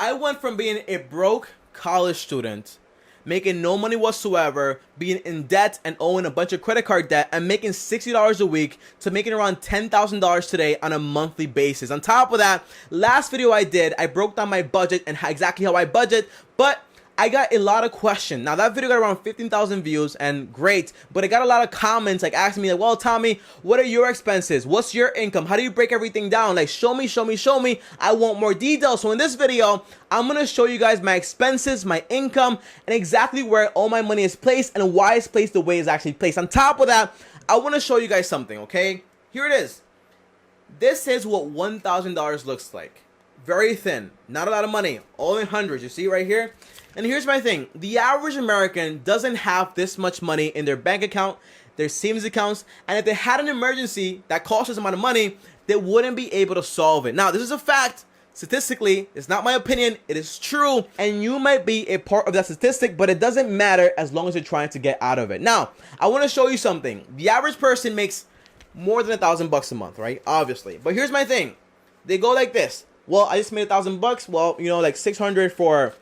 I went from being a broke college student, making no money whatsoever, being in debt and owing a bunch of credit card debt, and making $60 a week to making around $10,000 today on a monthly basis. On top of that, last video I did, I broke down my budget and exactly how I budget, but I got a lot of questions. Now that video got around 15,000 views and great, but I got a lot of comments like asking me like, well, Tommy, what are your expenses? What's your income? How do you break everything down? Like show me. I want more details. So in this video, I'm going to show you guys my expenses, my income, and exactly where all my money is placed and why it's placed the way it's actually placed. On top of that, I want to show you guys something, okay? Here it is. This is what $1,000 looks like. Very thin, not a lot of money, all in hundreds. You see right here? And here's my thing. The average American doesn't have this much money in their bank account, their savings accounts, and if they had an emergency that cost this amount of money, they wouldn't be able to solve it. Now, this is a fact. Statistically, it's not my opinion, it is true, and you might be a part of that statistic, but it doesn't matter as long as you're trying to get out of it. Now, I want to show you something. The average person makes more than $1,000 a month, right? Obviously. But here's my thing. They go like this. Well, I just made $1,000. Well, you know, like 600 for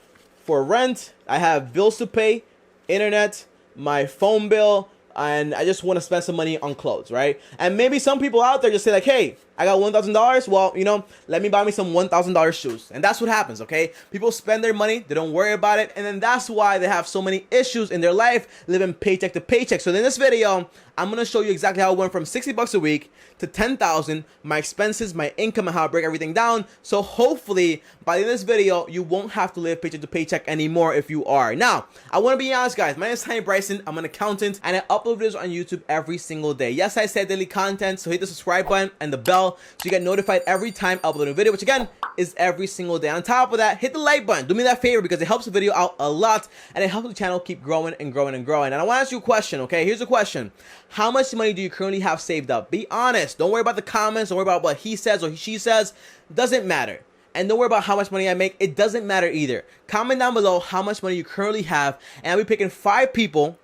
rent. I have bills to pay, internet, my phone bill, and I just want to spend some money on clothes, right? And maybe some people out there just say like, hey, I got $1,000. Well, you know, let me buy me some $1,000 shoes. And that's what happens, okay? People spend their money, they don't worry about it, and then that's why they have so many issues in their life, living paycheck to paycheck. So in this video, I'm gonna show you exactly how I went from $60 a week to $10,000, my expenses, my income, and how I break everything down. So hopefully, by the end of this video, you won't have to live paycheck to paycheck anymore if you are. Now, I wanna be honest, guys. My name is Tommy Bryson. I'm an accountant, and I upload videos on YouTube every single day. Yes, I said daily content, so hit the subscribe button and the bell so you get notified every time I upload a video, which again is every single day. On top of that, hit the like button. Do me that favor because it helps the video out a lot and it helps the channel keep growing and growing and growing. And I want to ask you a question, okay? Here's a question. How much money do you currently have saved up? Be honest. Don't worry about the comments. Don't worry about what he says or she says. Doesn't matter. And don't worry about how much money I make. It doesn't matter either. Comment down below how much money you currently have, and I'll be picking 5 people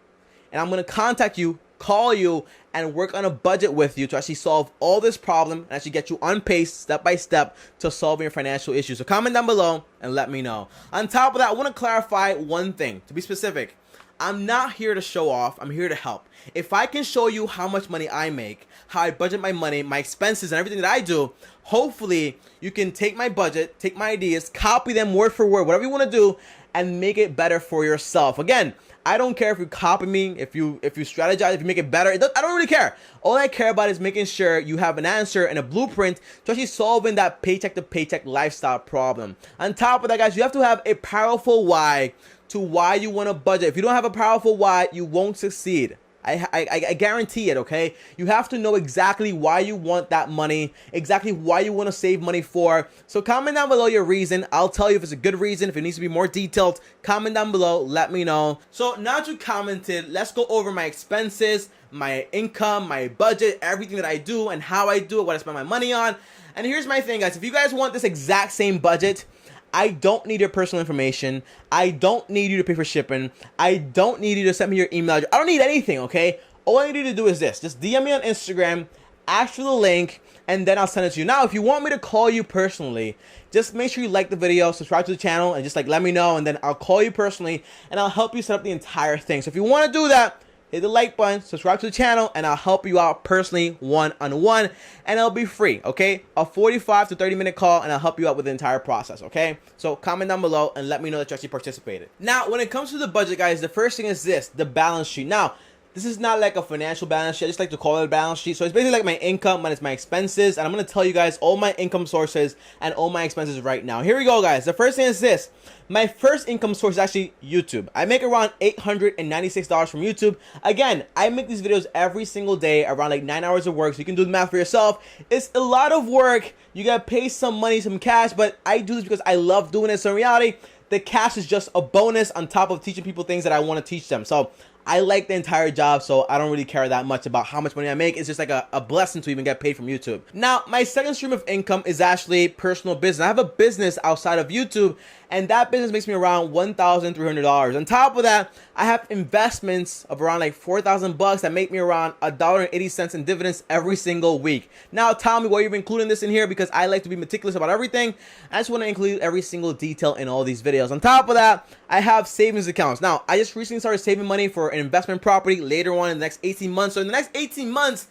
and I'm going to contact you, call you, and work on a budget with you to actually solve all this problem and actually get you on pace step by step to solving your financial issues. So comment down below and let me know. On top of that, I want to clarify one thing. To be specific, I'm not here to show off. I'm here to help. If I can show you how much money I make, how I budget my money, my expenses, and everything that I do, hopefully you can take my budget, take my ideas, copy them word for word, whatever you want to do, and make it better for yourself. Again, I don't care if you copy me, if you strategize, if you make it better. I don't really care. All I care about is making sure you have an answer and a blueprint to actually solving that paycheck to paycheck lifestyle problem. On top of that, guys, you have to have a powerful why to why you want to budget. If you don't have a powerful why, you won't succeed. I guarantee it, okay? You have to know exactly why you want that money, exactly why you want to save money for. So comment down below your reason. I'll tell you if it's a good reason, if it needs to be more detailed. Comment down below, let me know. So now that you commented, let's go over my expenses, my income, my budget, everything that I do and how I do it, what I spend my money on. And here's my thing, guys. If you guys want this exact same budget, I don't need your personal information. I don't need you to pay for shipping. I don't need you to send me your email address. I don't need anything, okay? All I need you to do is this. Just DM me on Instagram, ask for the link, and then I'll send it to you. Now, if you want me to call you personally, just make sure you like the video, subscribe to the channel, and just like let me know, and then I'll call you personally, and I'll help you set up the entire thing. So if you want to do that, hit the like button, subscribe to the channel, and I'll help you out personally one-on-one, and it'll be free, okay? A 45 to 30-minute call, and I'll help you out with the entire process, okay? So comment down below and let me know that you actually participated. Now, when it comes to the budget, guys, the first thing is this, the balance sheet. Now, this is not like a financial balance sheet. I just like to call it a balance sheet. So it's basically like my income minus my expenses, and I'm going to tell you guys all my income sources and all my expenses right now. Here we go, guys. The first thing is this. My first income source is actually YouTube. I make around $896 from YouTube. Again, I make these videos every single day, around like 9 hours of work, so you can do the math for yourself. It's a lot of work. You gotta pay some money, some cash, but I do this because I love doing it. So in reality, the cash is just a bonus on top of teaching people things that I want to teach them. So I like the entire job, so I don't really care that much about how much money I make. It's just like a blessing to even get paid from YouTube. Now, my second stream of income is actually personal business. I have a business outside of YouTube, and that business makes me around $1,300. On top of that, I have investments of around like $4,000 that make me around $1.80 in dividends every single week. Now, tell me why you're including this in here, because I like to be meticulous about everything. I just want to include every single detail in all these videos. On top of that, I have savings accounts. Now, I just recently started saving money for an investment property later on in the next 18 months. So in the next 18 months,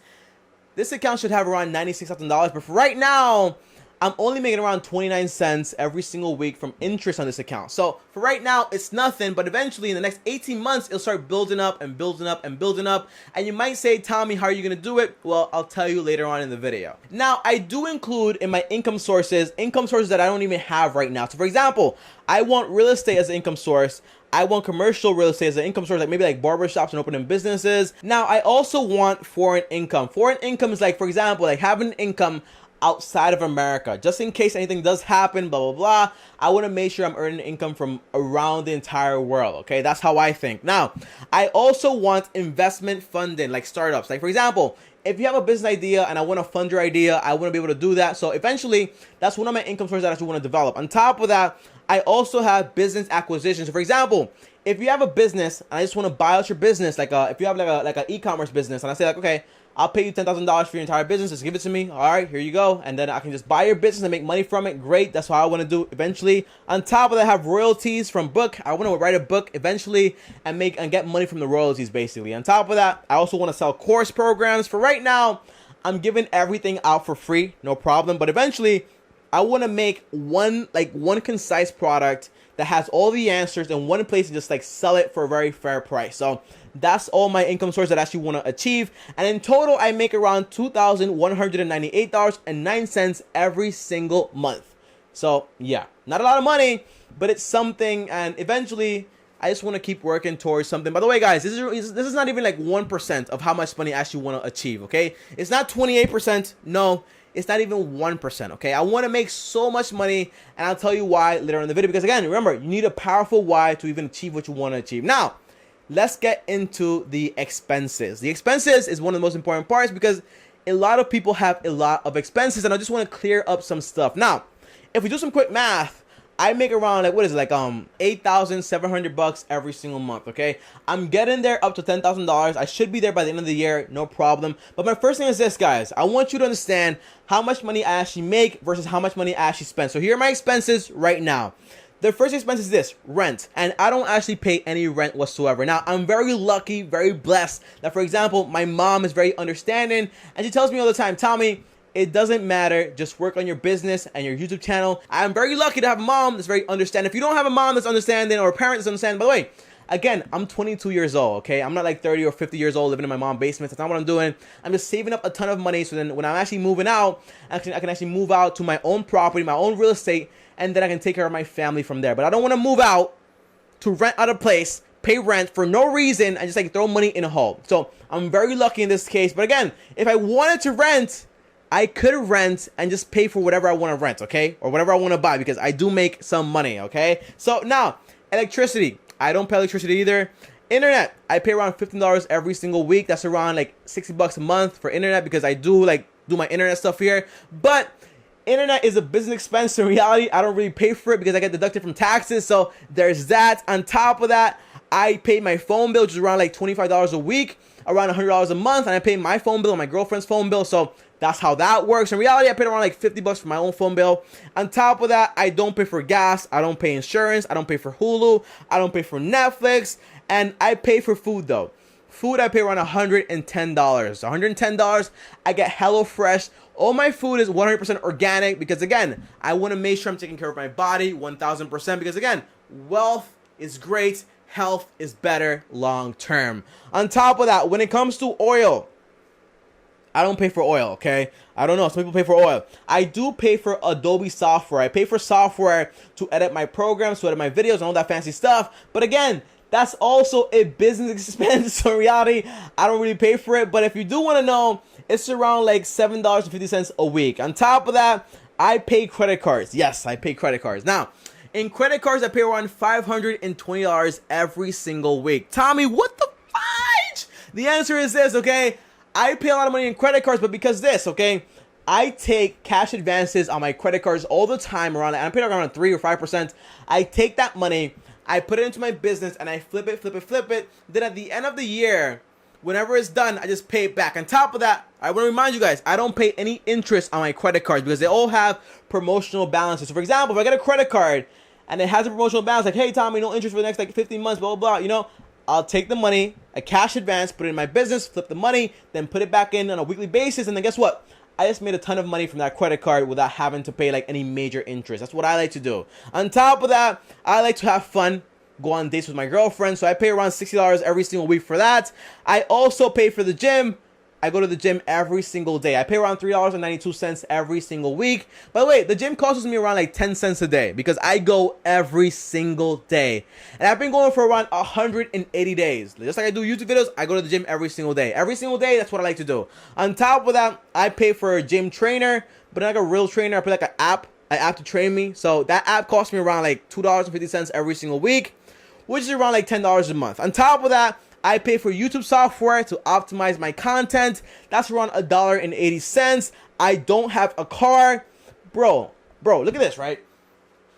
this account should have around $96,000. But for right now, I'm only making around 29 cents every single week from interest on this account. So for right now, it's nothing, but eventually in the next 18 months, it'll start building up and building up and building up. And you might say, Tommy, how are you going to do it? Well, I'll tell you later on in the video. Now, I do include in my income sources that I don't even have right now. So for example, I want real estate as an income source. I want commercial real estate as an income source, like maybe like barbershops and opening businesses. Now, I also want foreign income. Foreign income is like, for example, like having income outside of America, just in case anything does happen, blah, blah, blah. I want to make sure I'm earning income from around the entire world. Okay, that's how I think. Now, I also want investment funding, like startups. Like for example, if you have a business idea and I want to fund your idea, I want to be able to do that. So eventually, that's one of my income sources that I actually want to develop. On top of that, I also have business acquisitions. So for example, if you have a business and I just want to buy out your business, like if you have like an e-commerce business, and I say like, okay, I'll pay you $10,000 for your entire business. Just give it to me. All right, here you go. And then I can just buy your business and make money from it. Great. That's what I want to do eventually. On top of that, I have royalties from book. I want to write a book eventually and get money from the royalties, basically. On top of that, I also want to sell course programs. For right now, I'm giving everything out for free. No problem. But eventually, I want to make one concise product that has all the answers in one place and just like sell it for a very fair price. So that's all my income source that I actually want to achieve. And in total, I make around $2,198.09 every single month. So yeah, not a lot of money, but it's something. And eventually, I just want to keep working towards something. By the way, guys, this is not even like 1% of how much money I actually want to achieve. Okay, it's not 28%. No. It's not even 1%, okay? I want to make so much money, and I'll tell you why later in the video. Because again, remember, you need a powerful why to even achieve what you want to achieve. Now, let's get into the expenses. The expenses is one of the most important parts because a lot of people have a lot of expenses, and I just want to clear up some stuff. Now, if we do some quick math, I make around like $8,700 every single month. Okay, I'm getting there up to $10,000. I should be there by the end of the year, no problem. But my first thing is this, guys. I want you to understand how much money I actually make versus how much money I actually spend. So here are my expenses right now. The first expense is this, rent, and I don't actually pay any rent whatsoever. Now, I'm very lucky, very blessed that, for example, my mom is very understanding, and she tells me all the time, Tommy, it doesn't matter. Just work on your business and your YouTube channel. I'm very lucky to have a mom that's very understanding. If you don't have a mom that's understanding or a parent that's understanding, by the way, again, I'm 22 years old, okay? I'm not like 30 or 50 years old living in my mom's basement. That's not what I'm doing. I'm just saving up a ton of money so then when I'm actually moving out, I can actually move out to my own property, my own real estate, and then I can take care of my family from there. But I don't want to move out to rent out a place, pay rent for no reason, and just like throw money in a hole. So I'm very lucky in this case. But again, if I wanted to rent, I could rent and just pay for whatever I want to rent, okay? Or whatever I want to buy because I do make some money, okay? So now, electricity. I don't pay electricity either. Internet. I pay around $15 every single week. That's around like $60 a month for internet because I do my internet stuff here. But internet is a business expense. In reality, I don't really pay for it because I get deducted from taxes. So there's that. On top of that, I pay my phone bill, which is around like $25 a week, around $100 a month. And I pay my phone bill and my girlfriend's phone bill. So that's how that works. In reality, I paid around like $50 for my own phone bill. On top of that, I don't pay for gas. I don't pay insurance. I don't pay for Hulu. I don't pay for Netflix. And I pay for food though. Food, I pay around $110. $110, I get HelloFresh. All my food is 100% organic because again, I want to make sure I'm taking care of my body 1000% because again, wealth is great. Health is better long term. On top of that, when it comes to oil, I don't pay for oil, okay? I don't know. Some people pay for oil. I do pay for Adobe software. I pay for software to edit my programs, to edit my videos, and all that fancy stuff. But again, that's also a business expense. So in reality, I don't really pay for it. But if you do want to know, it's around like $7.50 a week. On top of that, I pay credit cards. Yes, I pay credit cards. Now, in credit cards, I pay around $520 every single week. Tommy, what the The answer is this, okay? I pay a lot of money in credit cards, but because this, okay? I take cash advances on my credit cards all the time around, I'm paying around 3 or 5%. I take that money, I put it into my business, and I flip it. Then at the end of the year, whenever it's done, I just pay it back. On top of that, I want to remind you guys, I don't pay any interest on my credit cards because they all have promotional balances. So for example, if I get a credit card and it has a promotional balance, like, hey, Tommy, no interest for the next like 15 months, blah, blah, blah, you know, I'll take the money, a cash advance, put it in my business, flip the money, then put it back in on a weekly basis, and then guess what? I just made a ton of money from that credit card without having to pay like any major interest. That's what I like to do. On top of that, I like to have fun, go on dates with my girlfriend, so I pay around $60 every single week for that. I also pay for the gym. I go to the gym every single day. I pay around $3.92 every single week. By the way, the gym costs me around like 10 cents a day because I go every single day. And I've been going for around 180 days. Just like I do YouTube videos, I go to the gym every single day. Every single day, that's what I like to do. On top of that, I pay for a gym trainer, but not like a real trainer. I pay like an app to train me. So that app costs me around like $2.50 every single week, which is around like $10 a month. On top of that, I pay for YouTube software to optimize my content. That's around $1.80. I don't have a car. Bro, look at this, right?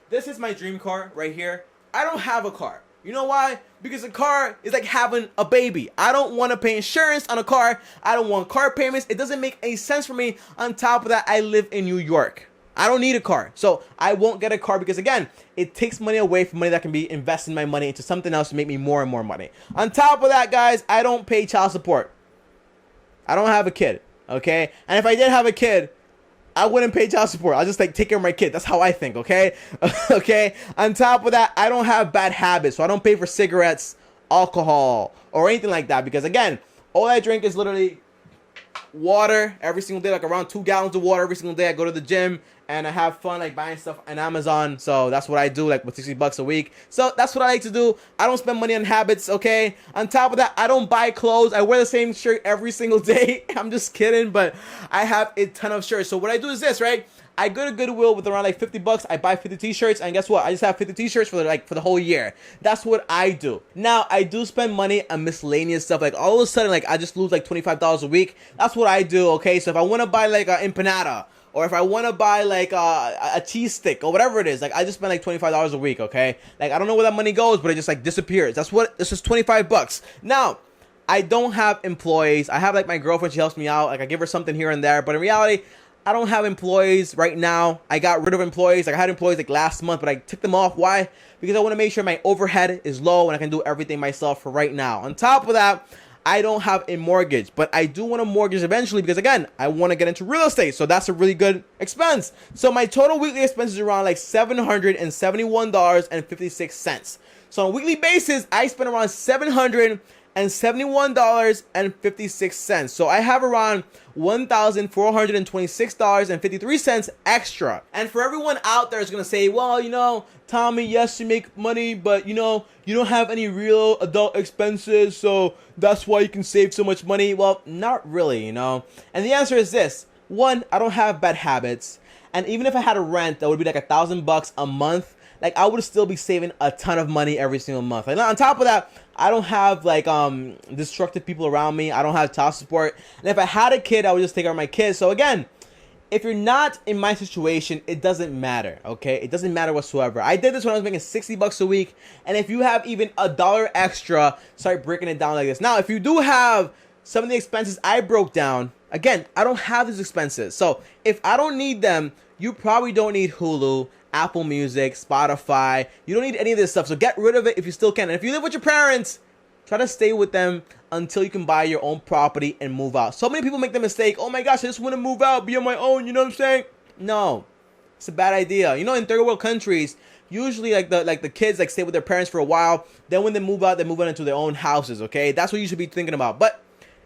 This is my dream car right here. I don't have a car. You know why? Because a car is like having a baby. I don't want to pay insurance on a car. I don't want car payments. It doesn't make any sense for me. On top of that, I live in New York. I don't need a car. So I won't get a car because, again, it takes money away from money that can be investing my money into something else to make me more and more money. On top of that, guys, I don't pay child support. I don't have a kid, okay? And if I did have a kid, I wouldn't pay child support. I'll just like take care of my kid. That's how I think, okay? Okay? On top of that, I don't have bad habits. So I don't pay for cigarettes, alcohol, or anything like that because, again, all I drink is literally water every single day, like around 2 gallons of water every single day. I go to the gym and I have fun like buying stuff on Amazon. So that's what I do, like with $60 a week. So that's what I like to do. I don't spend money on habits, okay? On top of that, I don't buy clothes. I wear the same shirt every single day. I'm just kidding, but I have a ton of shirts. So what I do is this, right? I go to Goodwill with around like $50. I buy 50 t-shirts, and guess what? I just have 50 t-shirts for the whole year. That's what I do. Now, I do spend money on miscellaneous stuff. Like all of a sudden, like I just lose like $25 a week. That's what I do, okay? So if I want to buy like an empanada, or if I want to buy like a cheese stick or whatever it is, like I just spend like $25 a week, okay? Like I don't know where that money goes, but it just like disappears. This is $25. Now, I don't have employees. I have like my girlfriend, she helps me out. Like I give her something here and there, but in reality, I don't have employees right now. I got rid of employees. Like I had employees like last month, but I took them off. Why? Because I want to make sure my overhead is low and I can do everything myself for right now. On top of that, I don't have a mortgage, but I do want a mortgage eventually because, again, I want to get into real estate. So that's a really good expense. So my total weekly expense is around like $771.56. So on a weekly basis, I spend around $771.56. So I have around $1,426.53 extra. And for everyone out there is going to say, well, you know, Tommy, yes, you make money, but you know, you don't have any real adult expenses, so that's why you can save so much money. Well, not really, you know. And the answer is this. One, I don't have bad habits. And even if I had a rent, that would be like $1,000 a month. Like I would still be saving a ton of money every single month. Like on top of that, I don't have like destructive people around me. I don't have child support. And if I had a kid, I would just take care of my kids. So again, if you're not in my situation, it doesn't matter, okay? It doesn't matter whatsoever. I did this when I was making $60 a week. And if you have even $1 extra, start breaking it down like this. Now, if you do have some of the expenses I broke down, again, I don't have these expenses. So if I don't need them, you probably don't need Hulu, Apple Music, Spotify. You don't need any of this stuff. So get rid of it if you still can. And if you live with your parents, try to stay with them until you can buy your own property and move out. So many people make the mistake, oh my gosh, I just want to move out, be on my own, you know what I'm saying? No, it's a bad idea. You know, in third world countries, usually like the kids like stay with their parents for a while. Then when they move out into their own houses, okay? That's what you should be thinking about. But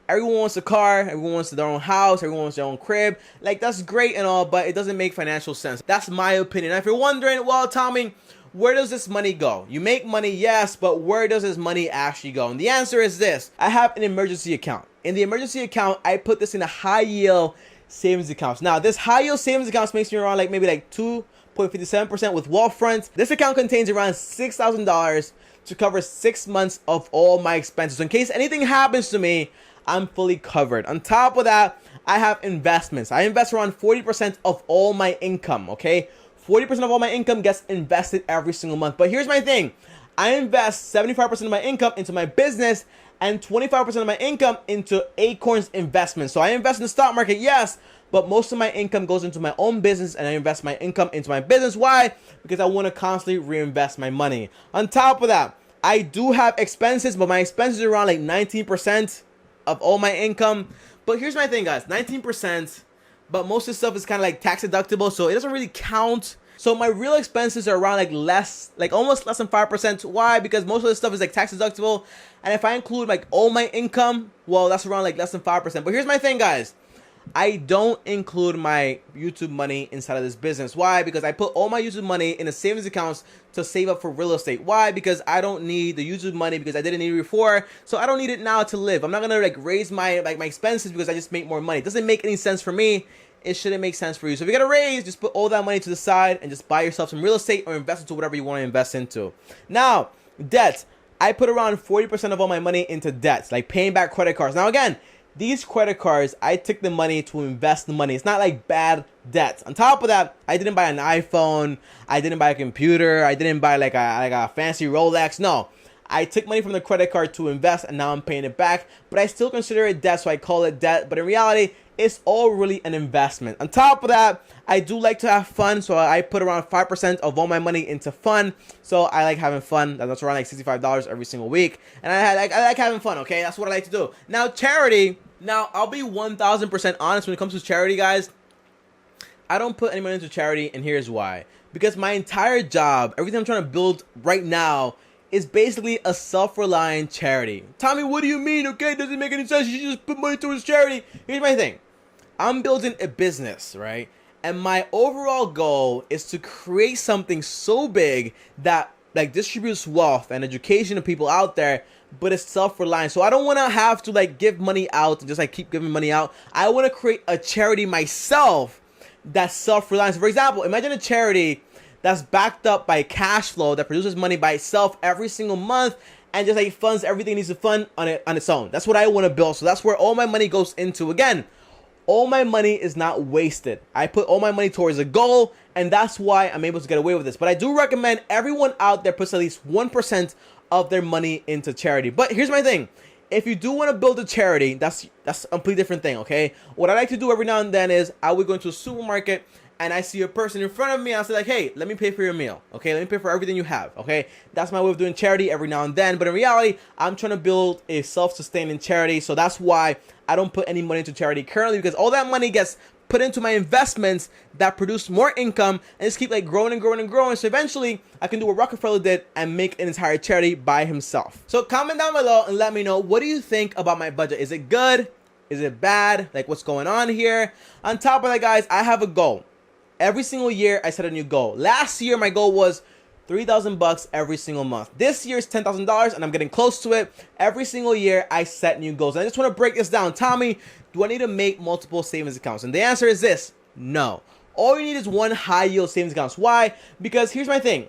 everyone wants a car, everyone wants their own house, everyone wants their own crib. Like, that's great and all, but it doesn't make financial sense. That's my opinion. Now, if you're wondering, well, Tommy, where does this money go? You make money, yes, but where does this money actually go? And the answer is this. I have an emergency account. In the emergency account, I put this in a high-yield savings account. Now, this high-yield savings account makes me around like maybe like 2.57% with Wealthfront. This account contains around $6,000 to cover 6 months of all my expenses. So in case anything happens to me, I'm fully covered. On top of that, I have investments. I invest around 40% of all my income, okay? 40% of all my income gets invested every single month. But here's my thing. I invest 75% of my income into my business and 25% of my income into Acorns investments. So I invest in the stock market, yes, but most of my income goes into my own business, and I invest my income into my business. Why? Because I want to constantly reinvest my money. On top of that, I do have expenses, but my expenses are around like 19% of all my income. But here's my thing, guys, 19%, but most of the stuff is kind of like tax deductible, so it doesn't really count. So my real expenses are around like almost less than 5%. Why? Because most of this stuff is like tax deductible. And if I include like all my income, well, that's around like less than 5%. But here's my thing, guys. I don't include my YouTube money inside of this business. Why? Because I put all my YouTube money in a savings accounts to save up for real estate. Why? Because I don't need the YouTube money because I didn't need it before. So I don't need it now to live. I'm not gonna like raise my expenses because I just make more money. It doesn't make any sense for me. It shouldn't make sense for you. So if you got a raise, just put all that money to the side and just buy yourself some real estate or invest into whatever you want to invest into. Now, debt. I put around 40% of all my money into debts, like paying back credit cards. Now again, these credit cards, I took the money to invest the money. It's not like bad debts. On top of that, I didn't buy an iPhone. I didn't buy a computer. I didn't buy like a fancy Rolex. No. I took money from the credit card to invest, and now I'm paying it back. But I still consider it debt, so I call it debt. But in reality, it's all really an investment. On top of that, I do like to have fun, so I put around 5% of all my money into fun. So I like having fun. That's around like $65 every single week, and I like having fun. Okay, that's what I like to do. Now charity. Now I'll be 1,000% honest when it comes to charity, guys. I don't put any money into charity, and here's why. Because my entire job, everything I'm trying to build right now, is basically a self-reliant charity. Tommy, what do you mean? Okay, it doesn't make any sense. You should just put money towards charity. Here's my thing. I'm building a business, right? And my overall goal is to create something so big that like distributes wealth and education to people out there, but it's self-reliant. So I don't want to have to like give money out and just like keep giving money out. I want to create a charity myself that's self-reliant. So for example, imagine a charity that's backed up by cash flow that produces money by itself every single month and just like funds everything it needs to fund on its own. That's what I want to build. So that's where all my money goes into. Again, all my money is not wasted. I put all my money towards a goal, and that's why I'm able to get away with this. But I do recommend everyone out there puts at least 1% of their money into charity. But here's my thing. If you do want to build a charity, that's a completely different thing, okay? What I like to do every now and then is I would go into a supermarket and I see a person in front of me, I'll say like, hey, let me pay for your meal, okay? Let me pay for everything you have, okay? That's my way of doing charity every now and then. But in reality, I'm trying to build a self-sustaining charity. So that's why I don't put any money into charity currently, because all that money gets put into my investments that produce more income and just keep like growing and growing and growing. So eventually I can do what Rockefeller did and make an entire charity by himself. So comment down below and let me know, what do you think about my budget? Is it good? Is it bad? Like, what's going on here? On top of that, guys, I have a goal. Every single year I set a new goal. Last year my goal was $3,000 every single month. This year is $10,000 and I'm getting close to it. Every single year I set new goals. And I just want to break this down. Tommy, do I need to make multiple savings accounts? And the answer is this: no. All you need is one high yield savings account. Why? Because here's my thing.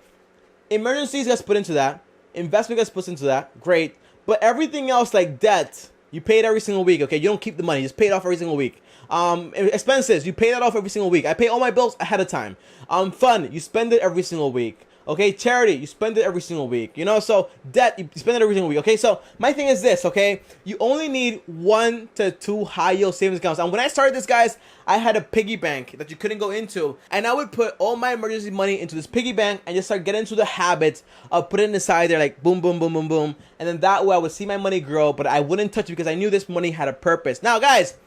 Emergencies gets put into that. Investment gets put into that. Great. But everything else, like debt, you pay it every single week. Okay, you don't keep the money. You just pay it off every single week. Expenses, you pay that off every single week. I pay all my bills ahead of time. Fun, you spend it every single week. Okay, charity, you spend it every single week. You know, so debt, you spend it every single week. Okay, so my thing is this, okay? You only need 1 to 2 high yield savings accounts. And when I started this, guys, I had a piggy bank that you couldn't go into. And I would put all my emergency money into this piggy bank and just start getting into the habit of putting it inside there, like boom, boom, boom, boom, boom. And then that way I would see my money grow, but I wouldn't touch it because I knew this money had a purpose. Now, guys,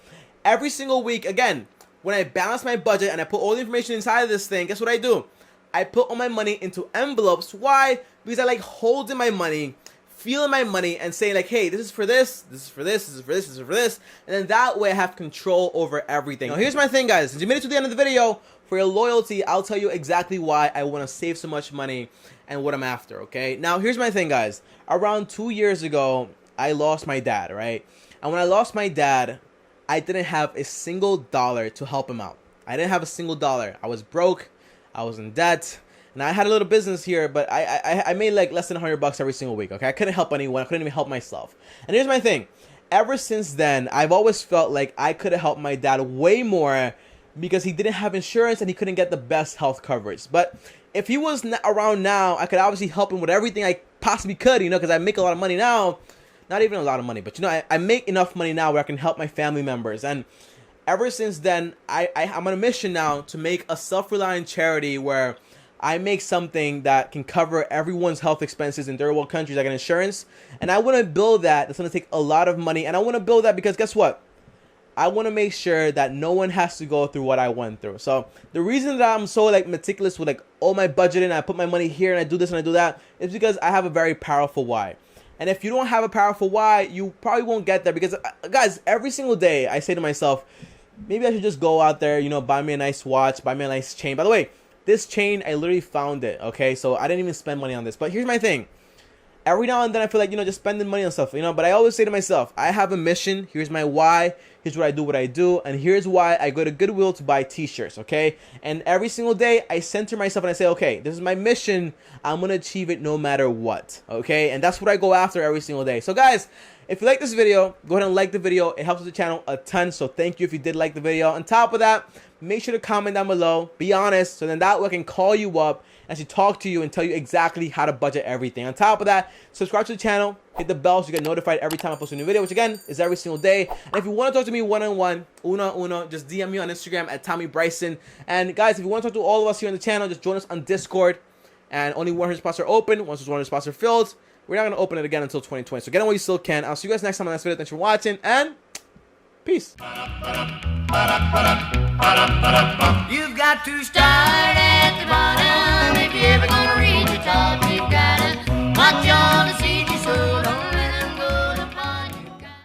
every single week, again, when I balance my budget and I put all the information inside of this thing, guess what I do? I put all my money into envelopes. Why? Because I like holding my money, feeling my money, and saying like, hey, this is for this, this is for this, this is for this, this is for this. And then that way I have control over everything. Now, here's my thing, guys. Since you made it to the end of the video, for your loyalty, I'll tell you exactly why I want to save so much money and what I'm after, okay? Now, here's my thing, guys. Around 2 years ago, I lost my dad, right? And when I lost my dad, I didn't have a single dollar to help him out. I didn't have a single dollar. I was broke. I was in debt. And I had a little business here, but I made like less than $100 every single week. Okay, I couldn't help anyone. I couldn't even help myself. And here's my thing. Ever since then, I've always felt like I could have helped my dad way more because he didn't have insurance and he couldn't get the best health coverage. But if he was around now, I could obviously help him with everything I possibly could, you know, because I make a lot of money now. Not even a lot of money, but, you know, I make enough money now where I can help my family members. And ever since then, I'm on a mission now to make a self-reliant charity where I make something that can cover everyone's health expenses in third world countries like an insurance. And I want to build that. That's going to take a lot of money. And I want to build that because guess what? I want to make sure that no one has to go through what I went through. So the reason that I'm so like meticulous with like all my budgeting, I put my money here and I do this and I do that, is because I have a very powerful why. And if you don't have a powerful why, you probably won't get there. Because guys, every single day I say to myself, maybe I should just go out there, you know, buy me a nice watch, buy me a nice chain. By the way, this chain, I literally found it, okay? So I didn't even spend money on this. But here's my thing. Every now and then I feel like, you know, just spending money on stuff, you know? But I always say to myself, I have a mission. Here's my why. Here's what I do. And here's why I go to Goodwill to buy t-shirts, okay? And every single day I center myself and I say, okay, this is my mission. I'm going to achieve it no matter what, okay? And that's what I go after every single day. So guys, if you like this video, go ahead and like the video. It helps the channel a ton. So thank you if you did like the video. On top of that, make sure to comment down below. Be honest. So then that way I can call you up and actually talk to you and tell you exactly how to budget everything. On top of that, subscribe to the channel. Hit the bell so you get notified every time I post a new video, which again is every single day. And if you want to talk to me one-on-one, uno, just DM me on Instagram at Tommy Bryson. And guys, if you want to talk to all of us here on the channel, just join us on Discord. And only 100 spots are open. Once those 100 spots are filled, we're not going to open it again until 2020. So get on while you still can. I'll see you guys next time on the next video. Thanks for watching, and peace. You've got to start